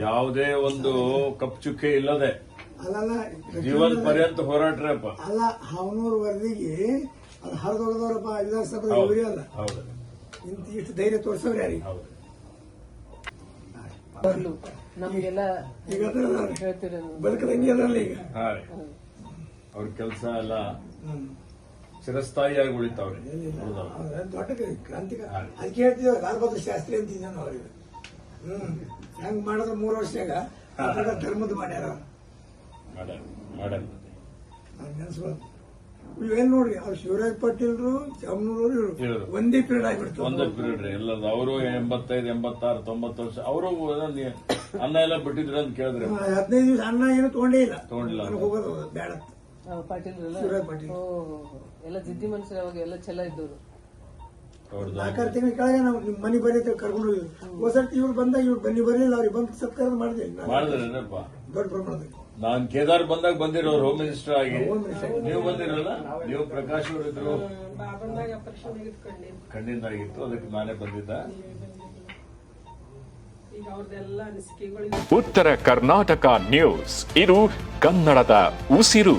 ಯಾವುದೇ ಒಂದು ಕಪ್ ಚುಕ್ಕೆ ಇಲ್ಲದೆ ಅಲ್ಲಲ್ಲ ಜೀವನ ಪರ್ಯಂತ ಹೋರಾಟ್ರಪ್ಪ. ಅಲ್ಲ ಹಾವನೂರು ವರದಿಗೆ ಅದು ಹರಿದೊಡೆದವರಪ್ಪ ವಿಧಾನಸಭೆ ಇವರೇ ಅಲ್ಲ. ಹೌದು, ಇಷ್ಟು ಧೈರ್ಯ ತೋರಿಸೋರು ಯಾರಿಗೆ? ಹೌದು. ನಮ್ಗೆಲ್ಲ ಈಗ ಬದುಕದಂಗೆ ಅದಲ್ಲ ಈಗ. ಹಾ ರೀ, ಅವ್ರ ಕೆಲಸ ಎಲ್ಲ ಚಿರಸ್ಥಾಯಿಯಾಗಿ ಉಳಿತಾವ್ರಿ. ದೊಡ್ಡ ಕ್ರಾಂತಿಕ ಅದಕ್ಕೆ ಹೇಳ್ತಿದ್ದ ಲಾಲ್ಬಹದ್ದೂರ್ ಶಾಸ್ತ್ರಿ ಅಂತಿದ್ದ ನಾನು ಅವ್ರಿಗೆ. ಹೆಂಗ್ ಮಾಡಿದ್ರೆ 3 ವರ್ಷದಾಗ ಧರ್ಮದ ಮಾಡ್ಯಾರ ನೆನ್ಸ್ಬೋದು. ಇವೇನ್ ನೋಡ್ರಿ ಅವ್ರು ಶಿವರಾಜ್ ಪಾಟೀಲ್ರು ಜಮನೂರು ಒಂದೇ ಪೀರಿಯಡ್ ಆಗಿಬಿಡ್ತು. ಒಂದೇ ಪೀರಿಯಡ್ ರೀ ಎಲ್ಲ. ಅವರು 85, 86, 90 ವರ್ಷ ಅವರು ಅನ್ನ ಎಲ್ಲ ಬಿಟ್ಟಿದ್ರು ಅಂತ ಕೇಳಿದ್ರೆ 15 ದಿವಸ ಅನ್ನ ಏನು ತಗೊಂಡೇ ಇಲ್ಲ. ತಗೊಂಡಿಲ್ಲ. ಹೋಗೋದು ಬೇಡ ಪಾಟೀಲ್ ಶಿವರಾಜ್ ಪಾಟೀಲ್ ಎಲ್ಲ ಜಿದ್ದಿ ಮನುಷ್ಯರು ಅವಾಗ ಎಲ್ಲ ಚೆಲ್ಲ ಇದ್ದವರು. 4 ತಿಂಗಳ ಕೆಳಗೆ ನಾವು ನಿಮ್ ಮನೆ ಬರೀ ಕರ್ಕೊಂಡು ಹೋಗಿದ್ವಿ. ಹೋಸರ್ತಿ ಇವ್ರು ಬಂದಾಗ ಇವ್ರು ಬನ್ನಿ ಬರಲಿಲ್ಲ. ಅವ್ರಿಗೆ ಬಂದು ಸತ್ಕಾರ ಮಾಡಿದ್ವಿ ದೊಡ್ಡ ಪ್ರಮಾಣದಲ್ಲಿ. ನಾನ್ ಕೇದಾರ್ ಬಂದಾಗ ಬಂದಿರೋರು ಹೋಮ್ ಮಿನಿಸ್ಟರ್ ಆಗಿ. ನೀವು ಬಂದಿರಲ್ಲ, ನೀವು ಪ್ರಕಾಶ್ ಅವರು ಇದ್ರು, ಕಣ್ಣಿಂದಾಗಿತ್ತು, ಅದಕ್ಕೆ ನಾನೇ ಬಂದಿದ್ದ. ಉತ್ತರ ಕರ್ನಾಟಕ ನ್ಯೂಸ್, ಇದು ಕನ್ನಡದ ಉಸಿರು.